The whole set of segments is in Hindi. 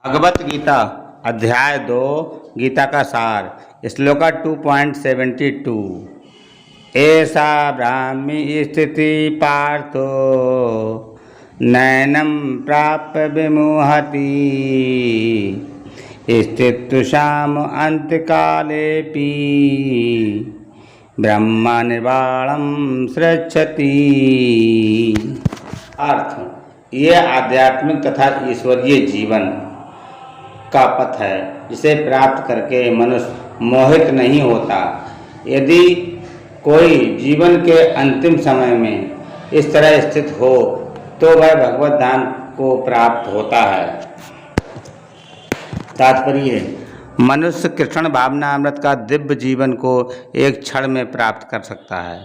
भगवत गीता अध्याय 2 गीता का सार श्लोका 2.72 ऐसा ब्राह्मी स्थिति पार्थो नैनम प्राप्य विमुहति स्थित्युषाम अंतकालेपि ब्रह्म निर्वाणम सृच्छति। अर्थ, ये आध्यात्मिक तथा ईश्वरीय जीवन का पथ है जिसे प्राप्त करके मनुष्य मोहित नहीं होता। यदि कोई जीवन के अंतिम समय में इस तरह स्थित हो तो वह भगवत धाम को प्राप्त होता है। तात्पर्य, मनुष्य कृष्ण भावनामृत का दिव्य जीवन को एक क्षण में प्राप्त कर सकता है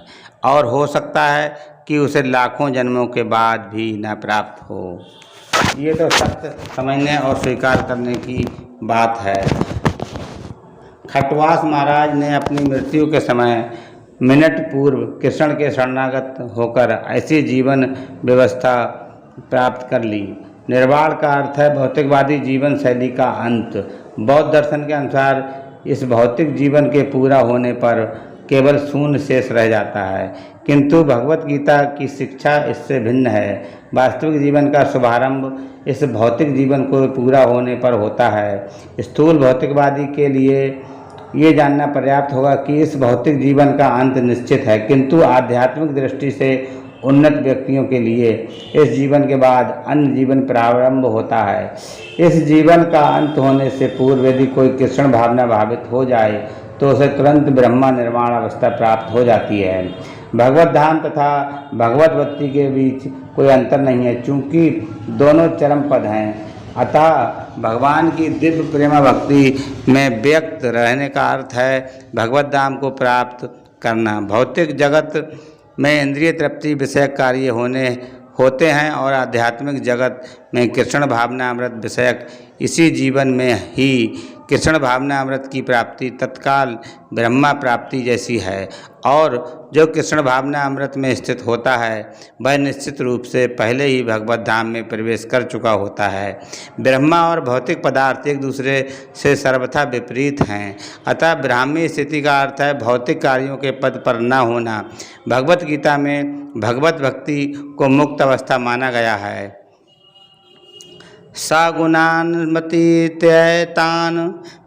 और हो सकता है कि उसे लाखों जन्मों के बाद भी न प्राप्त हो। ये तो सत्य समझने और स्वीकार करने की बात है। खटवास महाराज ने अपनी मृत्यु के समय मिनट पूर्व कृष्ण के शरणागत होकर ऐसी जीवन व्यवस्था प्राप्त कर ली। निर्वाण का अर्थ है भौतिकवादी जीवन शैली का अंत। बौद्ध दर्शन के अनुसार इस भौतिक जीवन के पूरा होने पर केवल शून्य शेष रह जाता है, किंतु भगवत गीता की शिक्षा इससे भिन्न है। वास्तविक जीवन का शुभारंभ इस भौतिक जीवन को पूरा होने पर होता है। स्थूल भौतिकवादी के लिए ये जानना पर्याप्त होगा कि इस भौतिक जीवन का अंत निश्चित है, किंतु आध्यात्मिक दृष्टि से उन्नत व्यक्तियों के लिए इस जीवन के बाद अन्य जीवन प्रारंभ होता है। इस जीवन का अंत होने से पूर्व यदि कोई कृष्ण भावना भावित हो जाए तो उसे तुरंत ब्रह्मा निर्वाण अवस्था प्राप्त हो जाती है। भगवत धाम तथा भगवत भक्ति के बीच कोई अंतर नहीं है, चूँकि दोनों चरम पद हैं। अतः भगवान की दिव्य प्रेमा भक्ति में व्यक्त रहने का अर्थ है भगवत धाम को प्राप्त करना। भौतिक जगत में इंद्रिय तृप्ति विषयक कार्य होते हैं और आध्यात्मिक जगत में कृष्ण भावनामृत विषयक इसी जीवन में ही कृष्ण भावनामृत की प्राप्ति तत्काल ब्रह्मा प्राप्ति जैसी है, और जो कृष्ण भावनामृत में स्थित होता है वह निश्चित रूप से पहले ही भगवत धाम में प्रवेश कर चुका होता है। ब्रह्मा और भौतिक पदार्थ एक दूसरे से सर्वथा विपरीत हैं। अतः ब्राह्मी स्थिति का अर्थ है भौतिक कार्यों के पद पर न होना। भगवत गीता में भगवत भक्ति को मुक्त अवस्था माना गया है। सगुणान्मतीत्येतान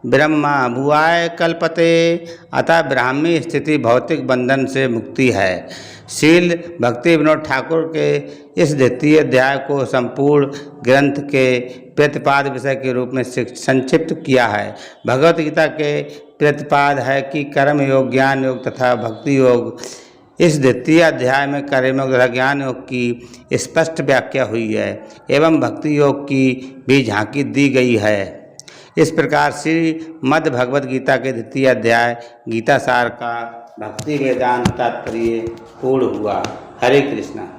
ब्रह्मा भुआय कल्पते। अतः ब्राह्मी स्थिति भौतिक बंधन से मुक्ति है। शील भक्ति विनोद ठाकुर के इस द्वितीय अध्याय को संपूर्ण ग्रंथ के प्रतिपाद विषय के रूप में संक्षिप्त किया है। भगवत गीता के प्रतिपाद है कि कर्म योग, ज्ञान योग तथा भक्ति योग। इस द्वितीय अध्याय में कर्म योग तथा ज्ञान योग की स्पष्ट व्याख्या हुई है एवं भक्ति योग की भी झांकी दी गई है। इस प्रकार श्रीमद् भगवद गीता के द्वितीय अध्याय गीता सार का भक्ति वेदांत तात्पर्य पूर्ण हुआ। हरे कृष्णा।